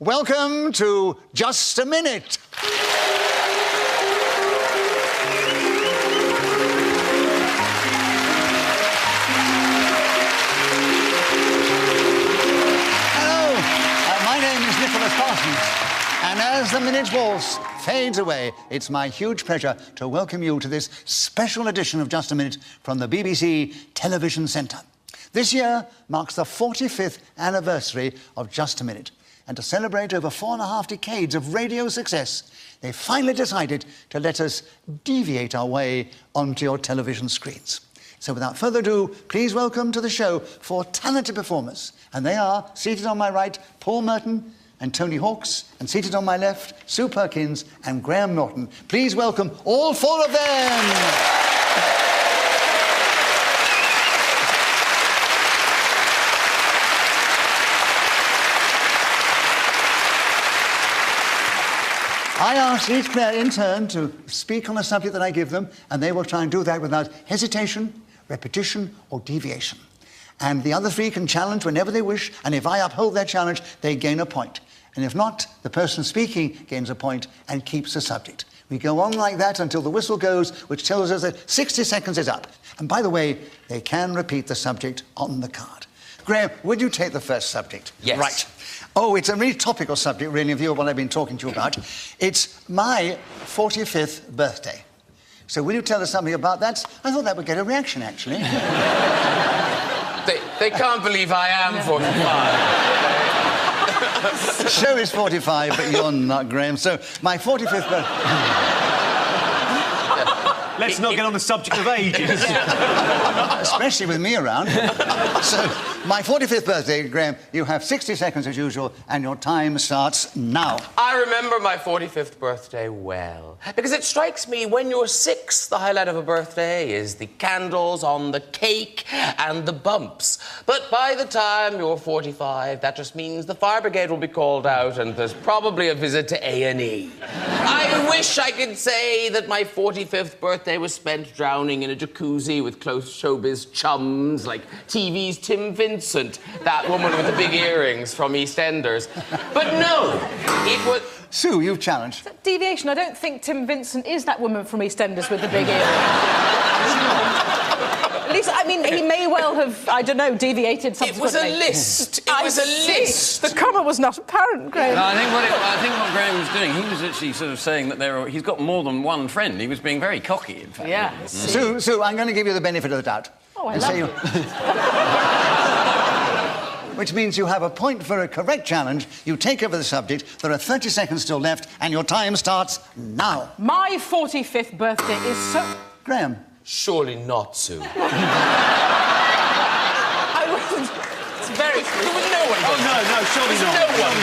Welcome to Just a Minute. Hello, my name is Nicholas Parsons, and as the Minute Waltz fades away, it's my huge pleasure to welcome you to this special edition of Just a Minute from the BBC Television Centre. This year marks the 45th anniversary of Just a Minute. And to celebrate over 4.5 decades of radio success, they finally decided to let us deviate our way onto your television screens. So without further ado, please welcome to the show 4 talented performers. And they are, seated on my right, Paul Merton and Tony Hawks, and seated on my left, Sue Perkins and Graham Norton. Please welcome all 4 of them. I ask each player in turn to speak on a subject that I give them, and they will try and do that without hesitation, repetition, or deviation. And the other 3 can challenge whenever they wish, and if I uphold their challenge, they gain a point. And if not, the person speaking gains a point and keeps the subject. We go on like that until the whistle goes, which tells us that 60 seconds is up. And by the way, they can repeat the subject on the card. Graham, would you take the first subject? Yes. Right. Oh, it's a really topical subject, really, in view of what I've been talking to you about. It's my 45th birthday. So will you tell us something about that? I thought that would get a reaction, actually. They can't believe I am 45. The show is 45, but you're not, Graham. So my 45th birthday... Let's not get on the subject of ages. Especially with me around. So, my 45th birthday, Graham, you have 60 seconds as usual, and your time starts now. I remember my 45th birthday well, because it strikes me when you're 6, the highlight of a birthday is the candles on the cake and the bumps. But by the time you're 45, that just means the fire brigade will be called out and there's probably a visit to A&E. I wish I could say that my 45th birthday was spent drowning in a jacuzzi with close showbiz chums like TV's Tim Vincent, that woman with the big earrings from EastEnders. But no, it was... Sue, you've challenged. Deviation. I don't think Tim Vincent is that woman from EastEnders with the big earrings. At least, I mean, he may well have, I don't know, deviated subsequently. It was a list. It was a list. The comma was not apparent, Graham. No, I think what Graham was doing, he was actually sort of saying that he's got more than one friend. He was being very cocky, in fact. Yeah. Sue, I'm going to give you the benefit of the doubt. Oh, I love it. Which means you have a point for a correct challenge. You take over the subject. There are 30 seconds still left, and your time starts now. My 45th birthday is so... Graham. Surely not, Sue. I wasn't... It's very... There was no one. Oh, no, surely not. No one.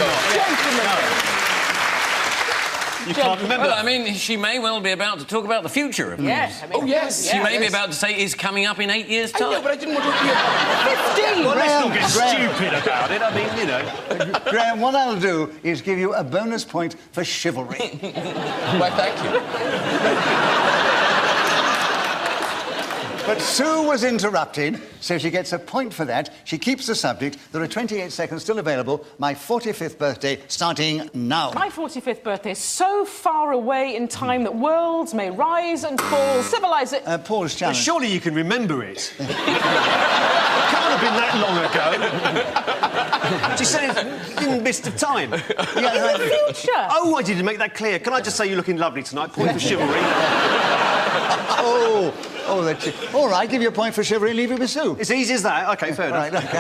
You can't remember. Well, I mean, she may well be about to talk about the future of things. Yes. I mean, Oh, yes. She may be about to say is coming up in 8 years' I time. know, but I didn't want to hear... 15! Well, let's not get Graham. stupid about it. I mean, you know. Graham, what I'll do is give you a bonus point for chivalry. Why, thank you. But Sue was interrupted, so she gets a point for that. She keeps the subject. There are 28 seconds still available. My 45th birthday starting now. My 45th birthday is so far away in time that worlds may rise and fall, civilise it... Paul's Well, challenge. surely you can remember it. It can't have been that long ago. She said it's in the midst of time. Yeah, Future! Oh, I didn't make that clear. Can I just say you're looking lovely tonight? Point for chivalry. that's it. All right, give you a point for chivalry and leave it with Sue. It's easy as that. OK, fair enough. Right, OK.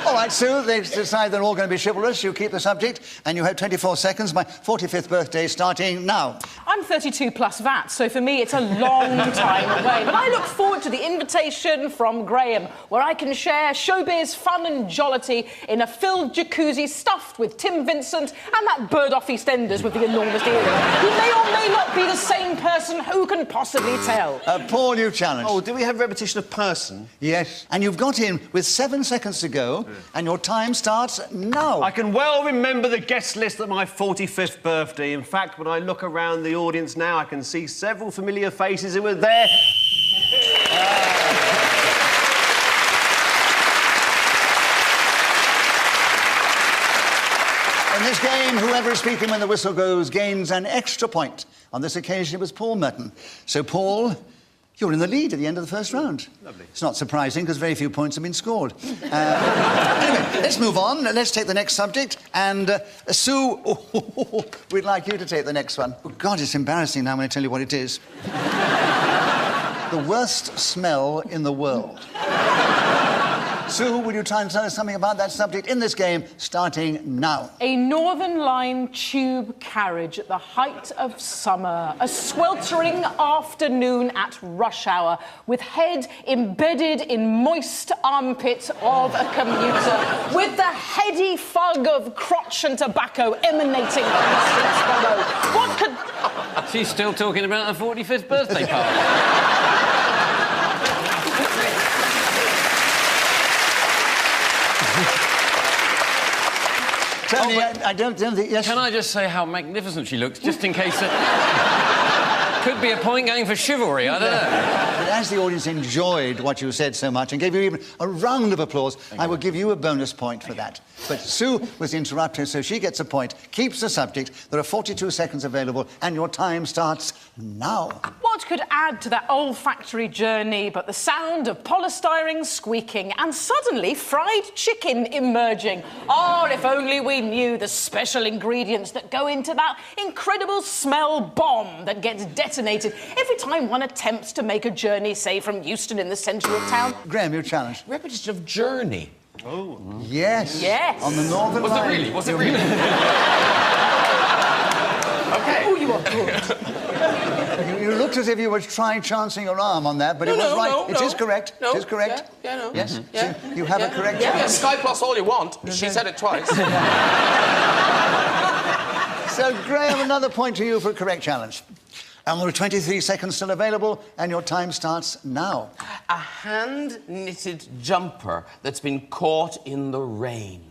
All right, Sue, they decide they're all going to be chivalrous. You keep the subject, and you have 24 seconds. My 45th birthday starting now. I'm 32 plus VAT, so for me it's a long time away. But I look forward to the invitation from Graham, where I can share showbiz fun and jollity in a filled jacuzzi stuffed with Tim Vincent and that bird off EastEnders with the enormous earring. He may or may not be the same person. Who can possibly tell? Paul, you challenge. Oh, do we have repetition of person? Yes. And you've got in with 7 seconds to go, and your time starts now. I can well remember the guest list at my 45th birthday. In fact, when I look around the audience now, I can see several familiar faces who were there. In this game, whoever is speaking when the whistle goes gains an extra point. On this occasion, it was Paul Merton. So, Paul, you're in the lead at the end of the first round. Lovely. It's not surprising, because very few points have been scored. Anyway, let's move on. Let's take the next subject. And, Sue, we'd like you to take the next one. Oh, God, it's embarrassing now when I tell you what it is. The worst smell in the world. Sue, will you try and tell us something about that subject in this game, starting now? A Northern Line tube carriage at the height of summer. A sweltering afternoon at rush hour, with head embedded in moist armpit of a commuter, with the heady fug of crotch and tobacco emanating from the seats below. What could... She's still talking about her 45th birthday party. Tony, I don't think... Yes? Can I just say how magnificent she looks, just in case it could be a point going for chivalry, I don't know. But as the audience enjoyed what you said so much and gave you even a round of applause, I will give you a bonus point for that. But Sue was interrupted, so she gets a point, keeps the subject. There are 42 seconds available, and your time starts now. What could add to that olfactory journey but the sound of polystyrene squeaking and suddenly fried chicken emerging? Oh, if only we knew the special ingredients that go into that incredible smell bomb that gets detonated every time one attempts to make a journey, say, from Euston in the centre of town. Graham, you're challenged. Repetition of journey. Oh. Yes. Yes. On the Northern Was Line. it really? Was it really? Okay. Oh, you are good. You looked as if you were trying chancing your arm on that, but it was right. It is correct. No. It is correct. Yeah, no. Yes. Yeah. So you have a correct Yeah, challenge. Sky Plus all you want. She said it twice. So, Graham, another point to you for a correct challenge. And there are 23 seconds still available, and your time starts now. A hand-knitted jumper that's been caught in the rain.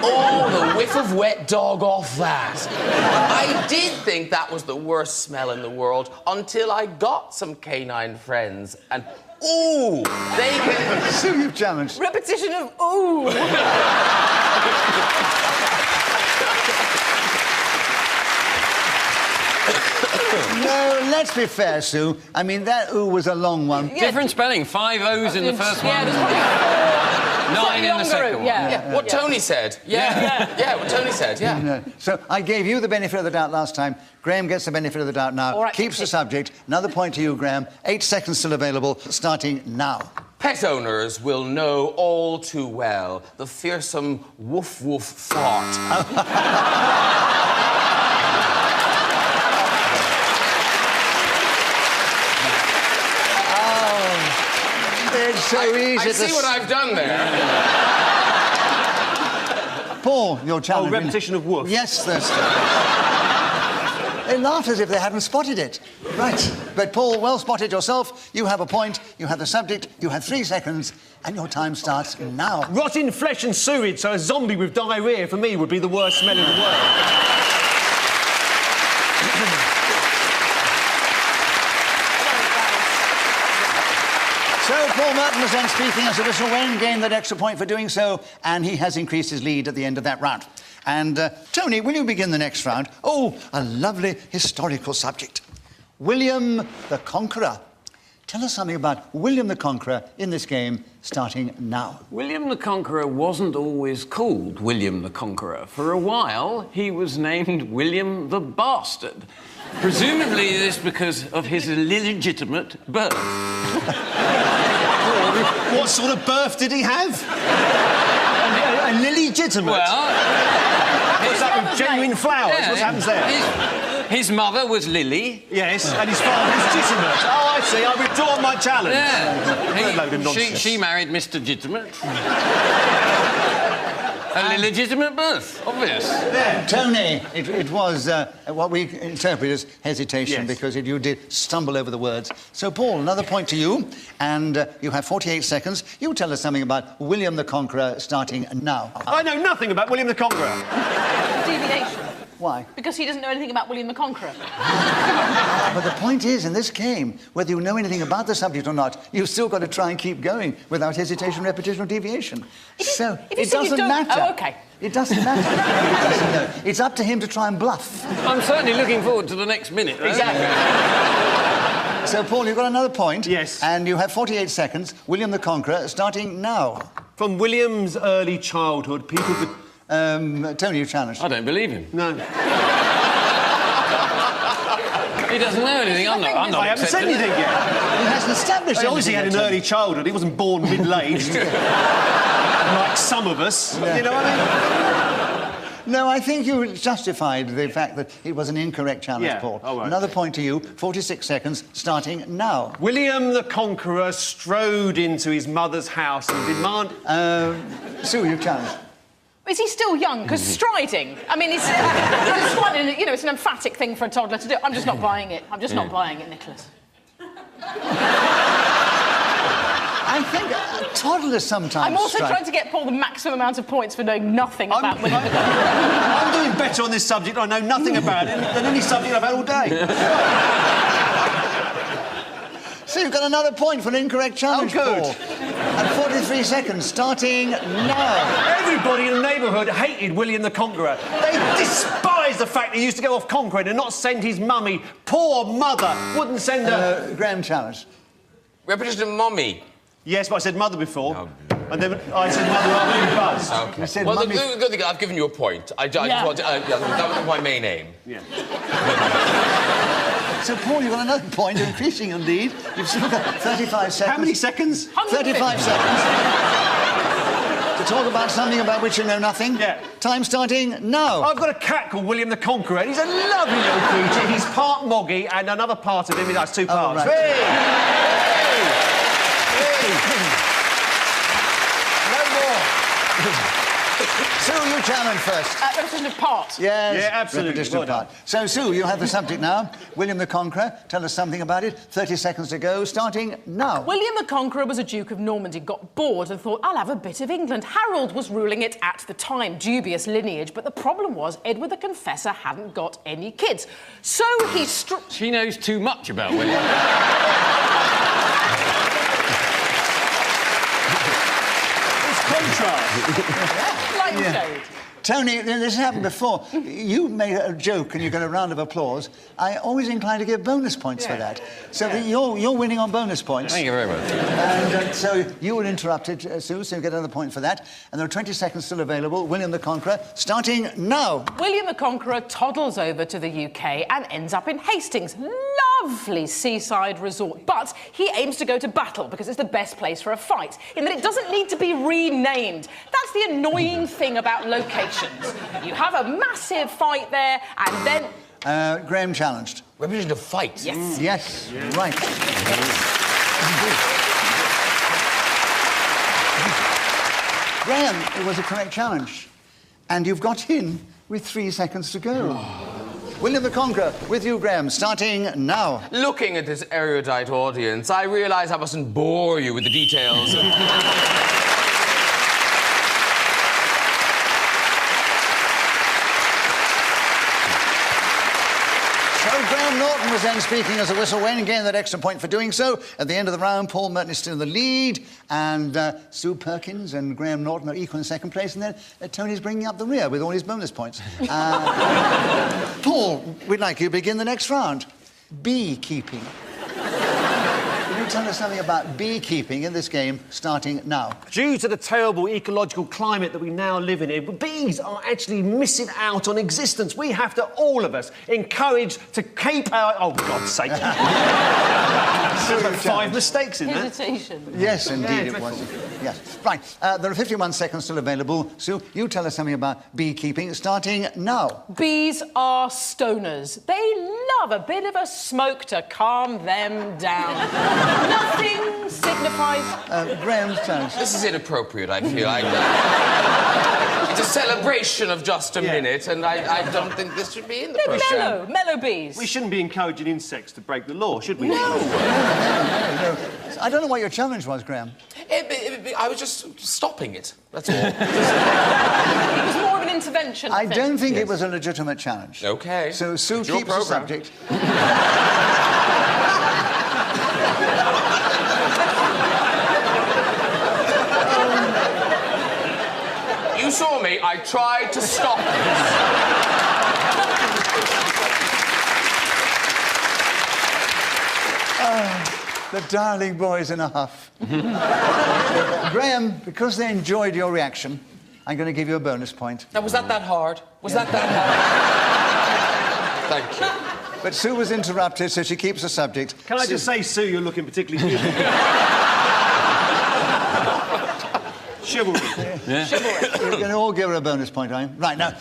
Oh, the whiff of wet dog off that. I did think that was the worst smell in the world until I got some canine friends and... Ooh, they can... So you've challenged. Repetition of ooh. No, let's be fair, Sue. I mean, that ooh was a long one. Yeah. Different spelling. 5 O's in the first Yeah, one, there's probably 9 in the longer second ooh, one. yeah. What Tony said. Yeah, what Tony said, yeah. No. So I gave you the benefit of the doubt last time. Graham gets the benefit of the doubt now. All right, Keeps okay. the subject. Another point to you, Graham. 8 seconds still available, starting now. Pet owners will know all too well the fearsome woof woof fart. It's so easy I to... see what I've done there. Paul, your challenge. Oh, repetition of woof. Yes, that's... They laughed as if they hadn't spotted it. Right. But, Paul, well spotted yourself. You have a point. You have the subject. You have 3 seconds. And your time starts now. Rotting flesh and sewage, so a zombie with diarrhoea for me would be the worst smell in the world. So Paul Merton was then speaking as a whistle when gained that extra point for doing so, and he has increased his lead at the end of that round. And, Tony, will you begin the next round? Oh, a lovely historical subject. William the Conqueror. Tell us something about William the Conqueror in this game, starting now. William the Conqueror wasn't always called William the Conqueror. For a while, he was named William the Bastard. Presumably this because of his illegitimate birth. What sort of birth did he have? A illegitimate? Well... What's that with genuine flowers? yeah, What happens there? His mother was Lily. Yes, and his father legitimate. Oh, I see. I withdraw my challenge. What a load of nonsense. She married Mr. Legitimate. An illegitimate birth, obvious. Yeah. Tony, it was what we interpret as hesitation, Yes. because you did stumble over the words. So, Paul, another point to you, and you have 48 seconds. You tell us something about William the Conqueror, starting now. I know nothing about William the Conqueror. Deviation. Why? Because he doesn't know anything about William the Conqueror. But the point is, in this game, whether you know anything about the subject or not, you've still got to try and keep going without hesitation, repetition, or deviation. So, If you it say you doesn't don't- matter. Oh, OK. It doesn't matter. He doesn't know. It's up to him to try and bluff. I'm certainly looking forward to the next minute. though. So, Paul, you've got another point. Yes. And you have 48 seconds. William the Conqueror, starting now. From William's early childhood, people could... Tony, you challenged. I don't believe him. No. He doesn't know anything. I'm not I haven't said accepting it. anything yet. He hasn't established He obviously had anything an yet, early childhood. He wasn't born middle-aged. Like some of us. You know what I mean? No, I think you justified the fact that it was an incorrect challenge, Yeah, Paul. all right. Another point to you, 46 seconds, starting now. William the Conqueror strode into his mother's house and demanded... Sue, you've challenged. Is he still young? Because striding, I mean, it's quite an, you know, it's an emphatic thing for a toddler to do. I'm just not buying it. I'm just not buying it, Nicholas. I think toddlers sometimes I'm also strike. trying to get Paul the maximum amount of points for knowing nothing about William the Conqueror. I'm doing better on this subject. I know nothing about it than any subject I've had all day. So you've got another point for an incorrect challenge, Oh, good. Paul. And 43 seconds, starting now. Everybody in the neighbourhood hated William the Conqueror. They despised the fact he used to go off conquering and not send his mummy. Poor mother wouldn't send her... Graham challenged. Repetition of mommy. Yes, but I said mother before. And then I said mother after you buzzed. Okay. You said well, mummy- the good thing, I've given you a point. I just Yeah. want to, that was my main aim. Yeah. So, Paul, you've got another point, increasing your lead. You've still got 35 seconds. How many seconds? 35 seconds. To talk about something about which you know nothing. Yeah. Time starting now. I've got a cat called William the Conqueror, and he's a lovely little creature. He's part moggy, and another part of him, that's two parts. right. Hey! No more. Sue, you challenge first. Repetition of part. Yes. Yeah, absolutely. Repetition Well of part. So, Sue, you have the subject now. William the Conqueror. Tell us something about it. 30 seconds to go, starting now. William the Conqueror was a Duke of Normandy, got bored and thought, I'll have a bit of England. Harold was ruling it at the time, dubious lineage, but the problem was Edward the Confessor hadn't got any kids. So he She knows too much about William. It's contrast. blindfolded. Tony, this happened before. You made a joke and you got a round of applause. I always inclined to give bonus points for that. So that you're winning on bonus points. Thank you very much. And so you were interrupted, Sue, so you get another point for that. And there are 20 seconds still available. William the Conqueror, starting now. William the Conqueror toddles over to the UK and ends up in Hastings. Lovely seaside resort. But he aims to go to battle because it's the best place for a fight, in that it doesn't need to be renamed. That's the annoying thing about locations. You have a massive fight there, and then... Graham challenged. Repetition of fight. Yes. Yes, right. Graham, it was a correct challenge. And you've got in with 3 seconds to go. William the Conqueror, with you, Graham, starting now. Looking at this erudite audience, I realise I mustn't bore you with the details. So Graham Norton was then speaking as a whistle when gained that extra point for doing so. At the end of the round, Paul Merton is still in the lead, and Sue Perkins and Graham Norton are equal in second place, and then Tony's bringing up the rear with all his bonus points. Paul, we'd like you to begin the next round. Beekeeping. Can you tell us something about beekeeping in this game, starting now? Due to the terrible ecological climate that we now live in, bees are actually missing out on existence. We have to, all of us, encourage to keep our... Oh, God's sake. There's like 5 mistakes in there. Hesitation. Yes, indeed Yeah, it was. Yes. Right, there are 51 seconds still available. Sue, you tell us something about beekeeping, starting now. Bees are stoners. They love a bit of a smoke to calm them down. Nothing signifies... Graham's challenge. This is inappropriate, I feel. It's a celebration of just a minute, and I don't think this should be in the They're program. mellow bees. We shouldn't be encouraging insects to break the law, should we? No. I don't know what your challenge was, Graham. I was just stopping it, that's all. It was more of an intervention, I think. don't think it was a legitimate challenge. OK. So Sue It's your keeps the programme. subject. You saw me, I tried to stop The darling boy's in a huff. Graham, because they enjoyed your reaction, I'm going to give you a bonus point. Now, was that hard? Was that hard? Thank you. But Sue was interrupted, so she keeps the subject. Can I just say, Sue, you're looking particularly beautiful. Chivalry. Yeah. You're going to all give her a bonus point, are you? Right, now,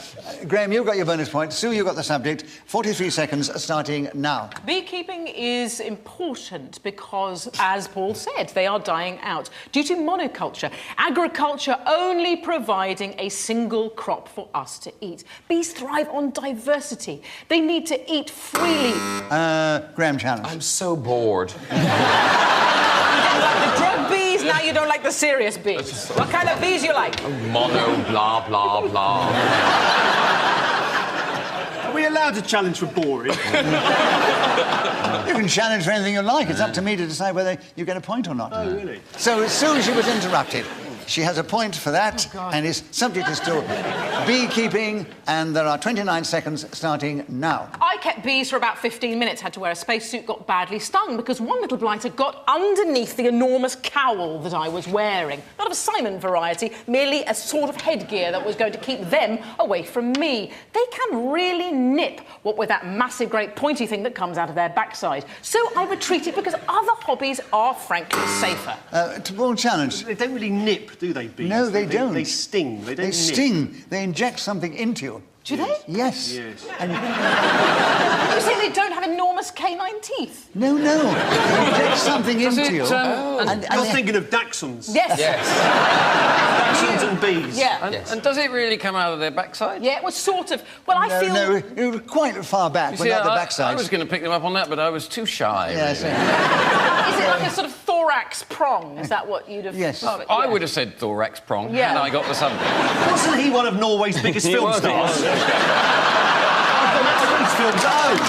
Graham, you've got your bonus point. Sue, you've got the subject. 43 seconds starting now. Beekeeping is important because, as Paul said, they are dying out due to monoculture. Agriculture only providing a single crop for us to eat. Bees thrive on diversity. They need to eat freely. Graham challenge. I'm so bored. You didn't like the drug bees, now you don't like the serious bees. What kind of bees you like? Mono, blah, blah, blah. Are we allowed to challenge for boring? You can challenge for anything you like. It's up to me to decide whether you get a point or not. Oh, really? So, as soon as she was interrupted, she has a point for that, and his subject is still beekeeping, and there are 29 seconds starting now. I kept bees for about 15 minutes, had to wear a spacesuit, got badly stung because one little blighter got underneath the enormous cowl that I was wearing. Not of a Simon variety, merely a sort of headgear that was going to keep them away from me. They can really nip, what with that massive, great pointy thing that comes out of their backside. So I retreated because other hobbies are frankly safer. To Paul challenge. They don't really nip, do they, bees? No, they don't. They sting. They don't They nip. sting. They inject something into you. Do they? Yes. Yes. And You say they don't have enormous canine teeth? no, they inject something into it, you. and You're thinking of dachshunds. Yes. Yes. Dachshunds and bees. Yeah. And does it really come out of their backside? Yeah, it was sort of... Well, I feel... No, you were quite far back, You but see, not the I backside. was going to pick them up on that, but I was too shy. Yes. really. Is it like a sort of thorax prong? Is that what you'd have... Yes. Oh, I yeah. would have said thorax prong Yeah. had I got the subject. Wasn't he one of Norway's biggest He film was, he stars? was. I've got these films at home.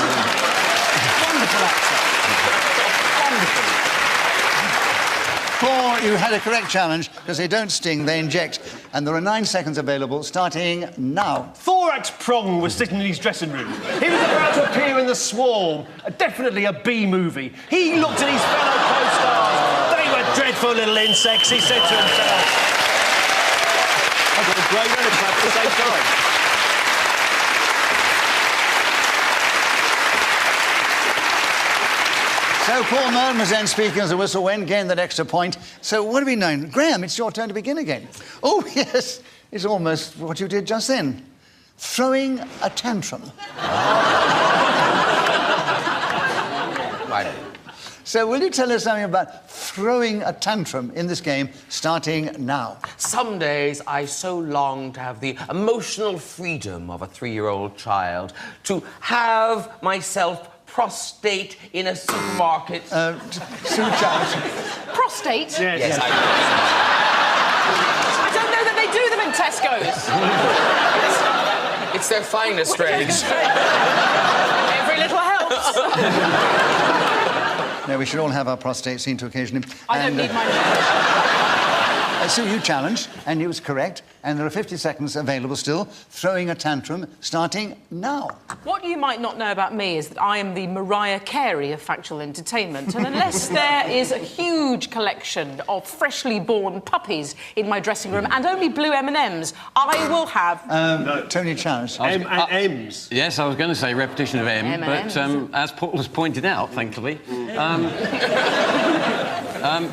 Wonderful actor. Wonderful. Paul, you had a correct challenge because they don't sting, they inject. And there are 9 seconds available starting now. Thorax Prong was sitting in his dressing room. He was about to appear in The Swarm, definitely a B movie. He looked at his fellow co-stars. They were dreadful little insects, he said to himself. I've got a brain and a crab at the same time. So Paul Mullen was then speaking as a whistle went, gained that extra point. So what have we known? Graham, it's your turn to begin again. Oh, yes, it's almost what you did just then. Throwing a tantrum. Right. So will you tell us something about throwing a tantrum in this game, starting now? Some days I so long to have the emotional freedom of a 3-year-old child, to have myself prostate in a supermarket. Sue Challenge. Prostate? Yes, I don't know that they do them in Tesco's. it's their finest range. Every little helps. No, we should all have our prostate seen to occasionally. I don't need mine. Sue, you challenged, and you was correct. And there are 50 seconds available still. Throwing a tantrum, starting now. What you might not know about me is that I am the Mariah Carey of factual entertainment, and unless there is a huge collection of freshly born puppies in my dressing room and only blue M&Ms, I will have... Tony challenged. M and M's. Yes, I was going to say repetition of M, M&Ms. but as Paul has pointed out, thankfully,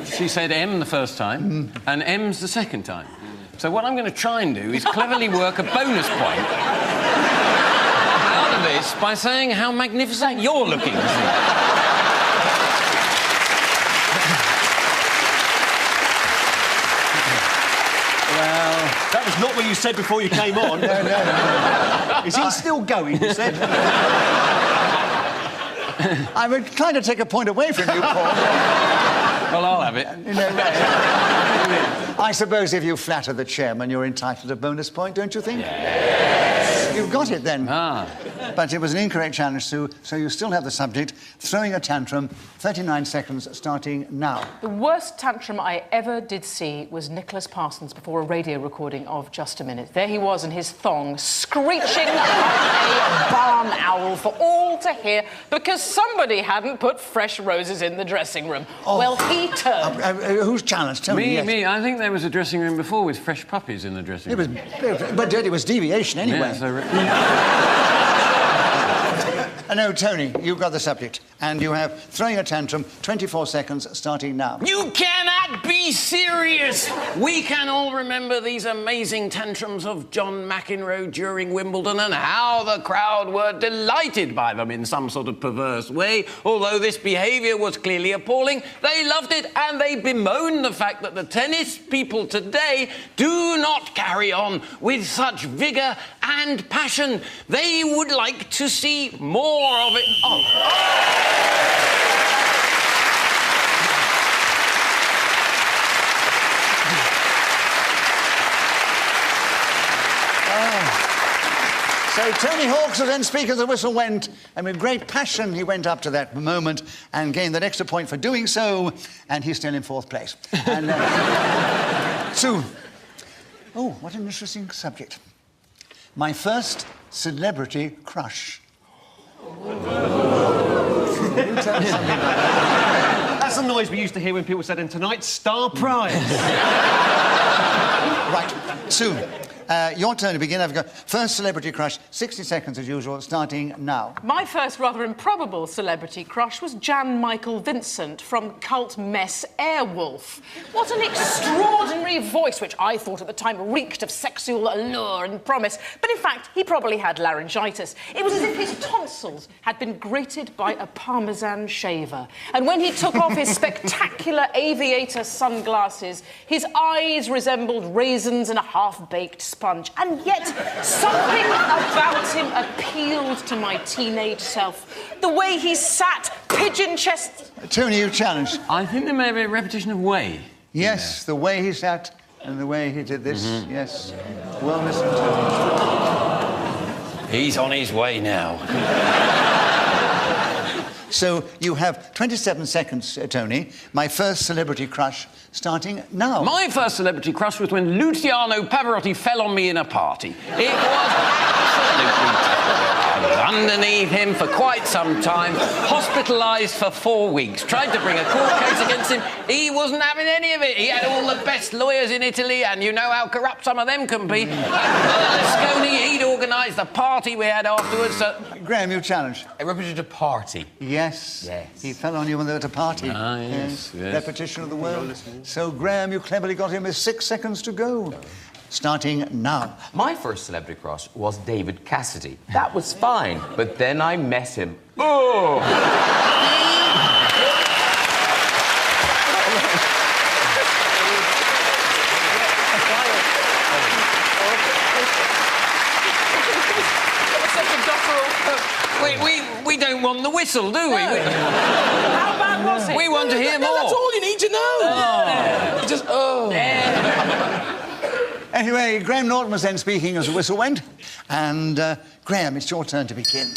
she said M the first time and M's the second time. So what I'm going to try and do is cleverly work a bonus point out of this by saying how magnificent you're looking this evening. Well, That was not what you said before you came on. no. Is he still going, you said? I'm inclined to take a point away from you, Paul. Well, I'll have it. You know, I suppose if you flatter the chairman, you're entitled to a bonus point, don't you think? Yes. You've got it then. Ah. But it was an incorrect challenge, Sue, so you still have the subject. Throwing a tantrum, 39 seconds starting now. The worst tantrum I ever did see was Nicholas Parsons before a radio recording of Just a Minute. There he was in his thong, screeching like a barn owl for all to hear because somebody hadn't put fresh roses in the dressing room. Oh. Well, he turned. Whose challenge? Tell me. Yes. Me. I think there was a dressing room before with fresh puppies in the dressing room. But it was deviation anyway. Yes, I No, Tony, you've got the subject. And you have throwing a tantrum, 24 seconds starting now. You cannot be serious! We can all remember these amazing tantrums of John McEnroe during Wimbledon and how the crowd were delighted by them in some sort of perverse way. Although this behaviour was clearly appalling, they loved it and they bemoaned the fact that the tennis people today do not carry on with such vigour and passion. They would like to see more of it. So Tony Hawks was then speaker as the whistle went, and with great passion he went up to that moment and gained that extra point for doing so, and he's still in fourth place. And Sue. Oh, what an interesting subject. My first celebrity crush. That's the noise we used to hear when people said, "And tonight's star prize." Right, Sue. Your turn to begin. I've got first celebrity crush, 60 seconds as usual, starting now. My first rather improbable celebrity crush was Jan Michael Vincent from cult mess Airwolf. What an extraordinary voice, which I thought at the time reeked of sexual allure and promise. But in fact, he probably had laryngitis. It was as if his tonsils had been grated by a Parmesan shaver. And when he took off his spectacular aviator sunglasses, his eyes resembled raisins in a half-baked sponge, and yet something about him appealed to my teenage self. The way he sat, pigeon-chested... Tony, you challenged. I think there may be a repetition of way. Yes, the way he sat and the way he did this, yes. Well listened to. He's on his way now. So you have 27 seconds, Tony. My first celebrity crush starting now. My first celebrity crush was when Luciano Pavarotti fell on me in a party. It was absolutely terrible. I was underneath him for quite some time, hospitalised for 4 weeks, tried to bring a court case against him. He wasn't having any of it. He had all the best lawyers in Italy, and you know how corrupt some of them can be. Berlusconi, he'd organised the party we had afterwards. Graham, you challenged. I represented a party. Yes. Yes. He fell on you when they were at a party. Ah, yes, yes. Repetition of the word. So, Graham, you cleverly got him with 6 seconds to go. Starting now. My first celebrity crush was David Cassidy. That was fine, but then I met him. Oh! We don't want the whistle, do we? How bad was it? We want to hear more. That's all you need to know. You just, Anyway, Graham Norton was then speaking as the whistle went. And, Graham, it's your turn to begin.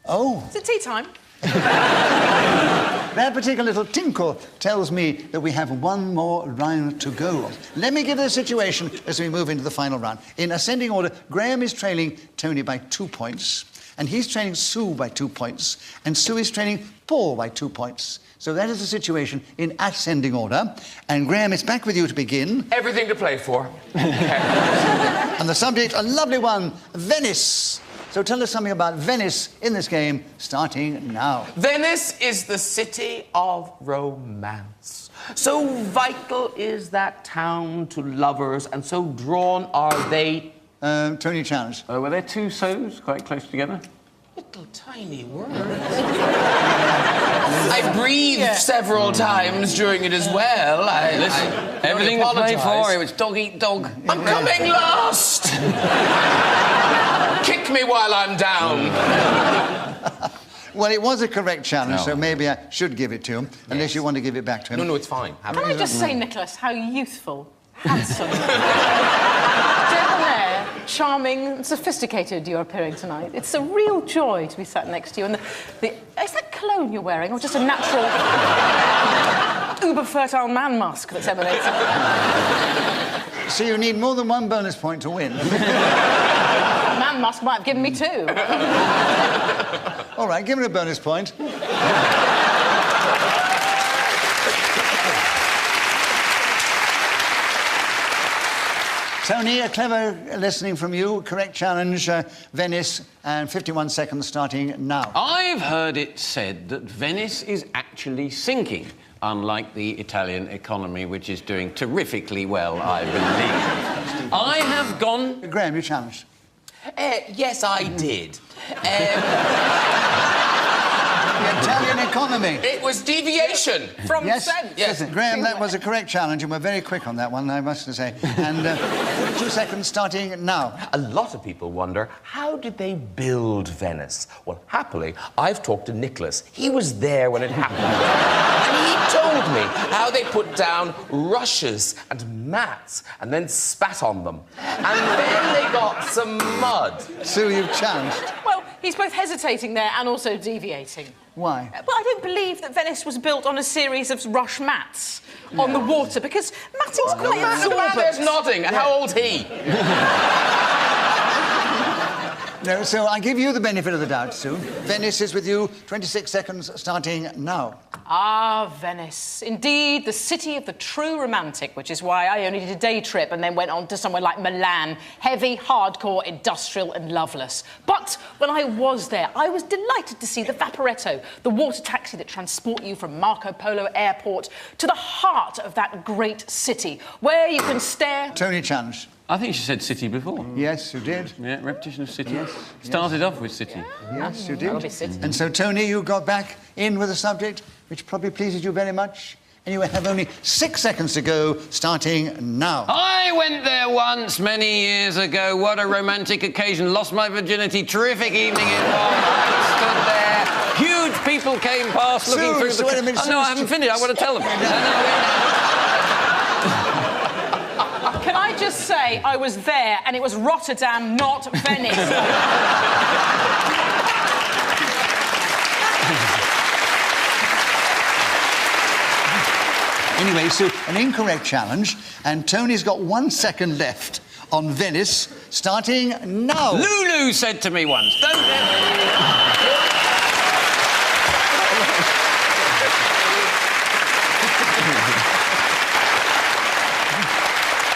Oh. Is it tea time? That particular little tinkle tells me that we have one more round to go. Let me give the situation as we move into the final round. In ascending order, Graham is trailing Tony by 2 points, and he's trailing Sue by 2 points, and Sue is trailing Paul by 2 points. So that is the situation in ascending order. And Graham, it's back with you to begin. everything to play for. And the subject, a lovely one, Venice. So tell us something about Venice in this game, starting now. Venice is the city of romance. So vital is that town to lovers, and so drawn are they... Tony challenged. Were there two so's quite close together? Little tiny words. I breathed several times during it as well. Listen, everything to play for, it was dog eat dog. I'm coming last! Kick me while I'm down. Well, it was a correct challenge, so maybe I should give it to him, unless you want to give it back to him. No, it's fine. Can I just say, Nicholas, how youthful, handsome, debonair, charming and sophisticated you're appearing tonight. It's a real joy to be sat next to you. And is that cologne you're wearing, or just a natural, uber-fertile man musk that's emanating? So you need more than one bonus point to win. Man musk might have given me 2. All right, give it a bonus point. Tony, a clever listening from you. Correct challenge, Venice, and 51 seconds starting now. I've heard it said that Venice is actually sinking, unlike the Italian economy, which is doing terrifically well, I believe. I have gone... Graham, you challenged. Yes, I did. The Italian economy. It was deviation from Yes, sense. Yes. Graham, that was a correct challenge, and we're very quick on that one, I must say. And 2 seconds starting now. A lot of people wonder, how did they build Venice? Well, happily, I've talked to Nicholas. He was there when it happened. And he told me how they put down rushes and mats and then spat on them. And then they got some mud. Sue, you've challenged. Well, he's both hesitating there and also deviating. Why? Well, I don't believe that Venice was built on a series of rush mats on the water, because matting's quite The man absorbent. there's nodding. And how old's he? No, so I give you the benefit of the doubt, Sue. Venice is with you. 26 seconds starting now. Ah, Venice. Indeed, the city of the true romantic, which is why I only did a day trip and then went on to somewhere like Milan. Heavy, hardcore, industrial and loveless. But when I was there, I was delighted to see the Vaporetto, the water taxi that transport you from Marco Polo Airport to the heart of that great city, where you can stare... Tony challenged. I think she said city before. Yes, you did. Yeah, repetition of city. Yes, Started off with city. Yes, you That'll did. be city. And so, Tony, you got back in with a subject which probably pleases you very much. And you have only 6 seconds to go, starting now. I went there once, many years ago. What a romantic occasion. Lost my virginity. Terrific evening it was. I stood there. Huge people came past looking through the... Wait a minute, Oh, no, I haven't finished. I want to tell them. Can I just say, I was there and it was Rotterdam, not Venice. Anyway, Sue, an incorrect challenge, and Tony's got 1 second left on Venice, starting now. Lulu said to me once, don't ever...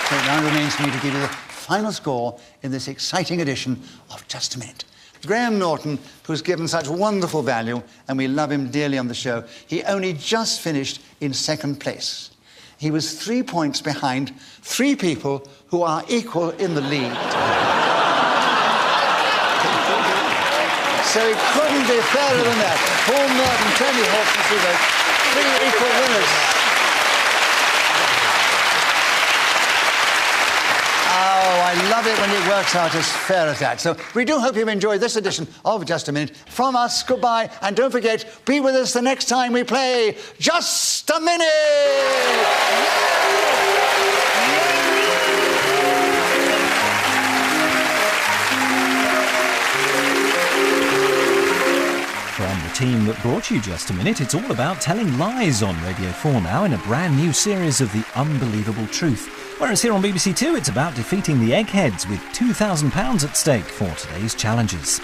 So it now remains for me to give you the final score in this exciting edition of Just a Minute. Graham Norton, who's given such wonderful value, and we love him dearly on the show, he only just finished in second place. He was 3 points behind 3 people who are equal in the lead. So it couldn't be fairer than that. Paul Merton, Tony Hawkins, who were 3 equal winners. Oh, I love it when it works out as fair as that. So we do hope you've enjoyed this edition of Just a Minute. From us, goodbye, and don't forget, be with us the next time we play Just a Minute! From the team that brought you Just a Minute, it's all about telling lies on Radio 4 now in a brand new series of The Unbelievable Truth. Whereas here on BBC Two, it's about defeating the eggheads with £2,000 at stake for today's challenges.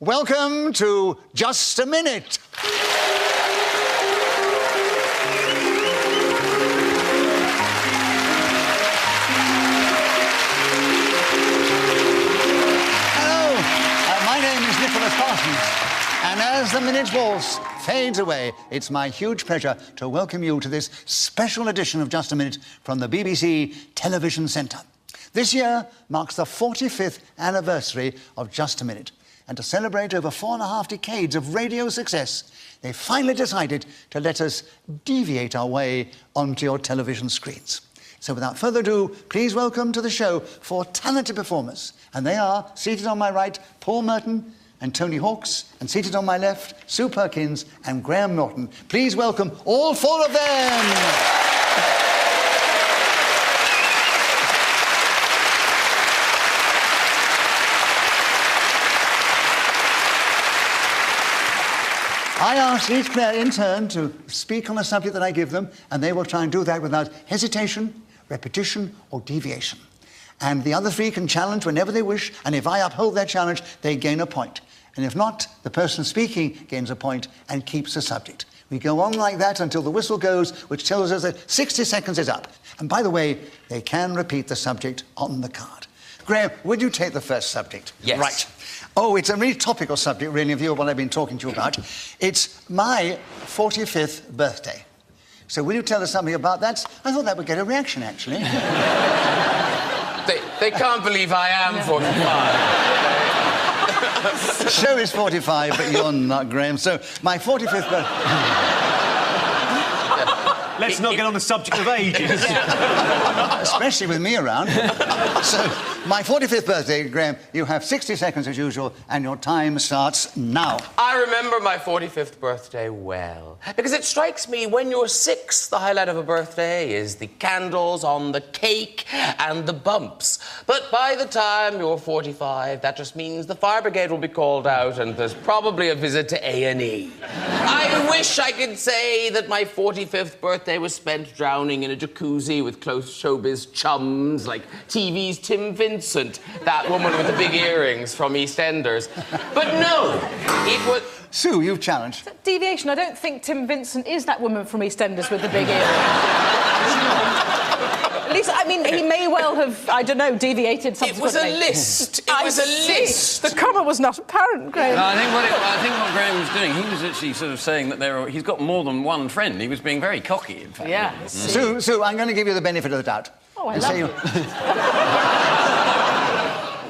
Welcome to Just a Minute. And as the minute waltz fades away, it's my huge pleasure to welcome you to this special edition of Just a Minute from the BBC Television Centre. This year marks the 45th anniversary of Just a Minute. And to celebrate over 4.5 decades of radio success, they finally decided to let us deviate our way onto your television screens. So without further ado, please welcome to the show 4 talented performers. And they are, seated on my right, Paul Merton, and Tony Hawks, and seated on my left, Sue Perkins and Graham Norton. Please welcome all four of them. I ask each player in turn to speak on a subject that I give them, and they will try and do that without hesitation, repetition, or deviation. And the other three can challenge whenever they wish, and if I uphold their challenge, they gain a point. And if not, the person speaking gains a point and keeps the subject. We go on like that until the whistle goes, which tells us that 60 seconds is up. And by the way, they can repeat the subject on the card. Graham, would you take the first subject? Yes. Right. Oh, it's a really topical subject, really, in view of what I've been talking to you about. It's my 45th birthday. So will you tell us something about that? I thought that would get a reaction, actually. They can't believe I am 45. The show is 45, but you're not, Graham. So my 45th birthday... Let's not get on the subject of ages. Especially with me around. So, my 45th birthday, Graham, you have 60 seconds as usual, and your time starts now. I remember my 45th birthday well. Because it strikes me when you're 6, the highlight of a birthday is the candles on the cake and the bumps. But by the time you're 45, that just means the fire brigade will be called out and there's probably a visit to A&E. I wish I could say that my 45th birthday was spent drowning in a jacuzzi with close showbiz chums like TV's Tim Vincent, that woman with the big earrings from EastEnders. But no, it was... Sue, you've challenged. Deviation. I don't think Tim Vincent is that woman from EastEnders with the big earrings. At least, I mean, he may well have, I don't know, deviated subsequently. It was a list. It was a list. The comma was not apparent, Graham. No, I think what Graham was doing, he was actually sort of saying that he's got more than one friend. He was being very cocky, in fact. Yeah. Sue, I'm going to give you the benefit of the doubt. Oh, I love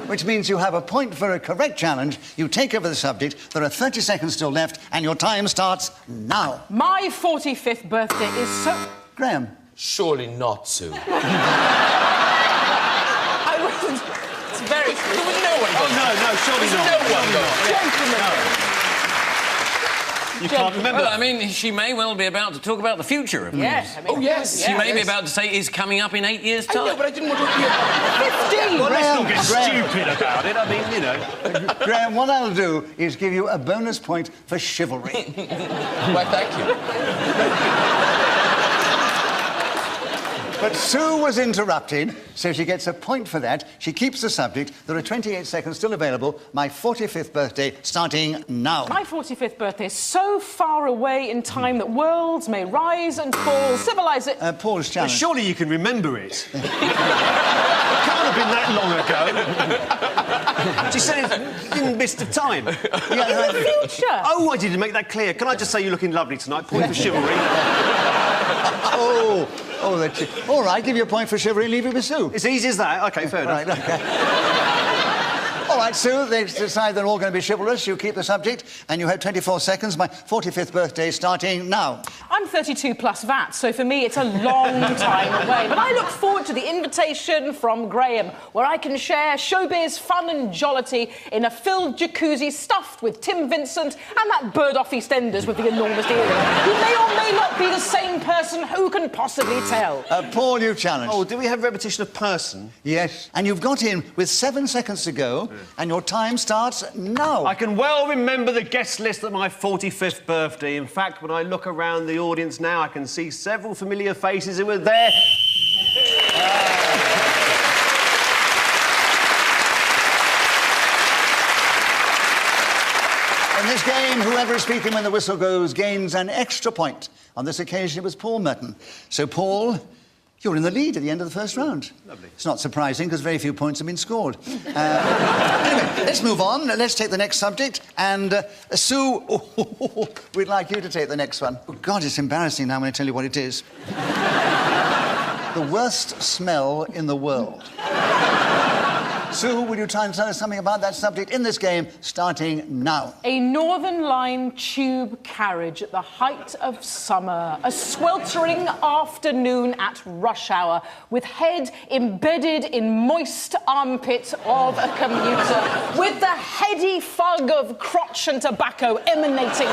it. Which means you have a point for a correct challenge. You take over the subject. There are 30 seconds still left, and your time starts now. My 45th birthday is so... Graham. Surely not, Sue. I wasn't... It's very true. There was no one. Oh, no, surely not. No one. Gentlemen. You can't remember. Well, I mean, she may well be about to talk about the future of things. Yes. I mean, Oh, yes. She may be about to say is coming up in 8 years' I time. know, but I didn't want to hear... 15. Well, let's not get Graham. stupid about it. I mean, you know. Graham, what I'll do is give you a bonus point for chivalry. Why, thank you. But Sue was interrupted, so she gets a point for that. She keeps the subject. There are 28 seconds still available. My 45th birthday starting now. My 45th birthday is so far away in time that worlds may rise and fall. Civilization... Paul's Well, challenge. surely you can remember it. It can't have been that long ago. She said it's in the midst of time. Yeah, Future. Oh, I didn't make that clear. Can I just say you're looking lovely tonight? Point for chivalry. that's it. All right, give you a point for chivalry and leave it with Sue. It's easy as that. OK, fair enough. Right, OK. All right, Sue, they decide they're all going to be chivalrous. You keep the subject, and you have 24 seconds. My 45th birthday starting now. I'm 32 plus VAT, so for me it's a long time away. But I look forward to the invitation from Graham, where I can share showbiz fun and jollity in a filled jacuzzi stuffed with Tim Vincent and that bird off EastEnders with the enormous earring. He may or may not be the same person. Who can possibly tell? Paul, you challenge. Oh, do we have repetition of person? Yes. And you've got in with 7 seconds to go, and your time starts now. I can well remember the guest list at my 45th birthday. In fact, when I look around the audience now, I can see several familiar faces who were there. In this game, whoever is speaking when the whistle goes gains an extra point. On this occasion, it was Paul Merton. So, Paul, you're in the lead at the end of the first round. Lovely. It's not surprising, because very few points have been scored. Anyway, let's move on. Let's take the next subject. And, Sue, we'd like you to take the next one. Oh, God, it's embarrassing now when I tell you what it is. The worst smell in the world. Sue, will you try and tell us something about that subject in this game, starting now? A Northern Line tube carriage at the height of summer. A sweltering afternoon at rush hour, with head embedded in moist armpit of a commuter, with the heady fug of crotch and tobacco emanating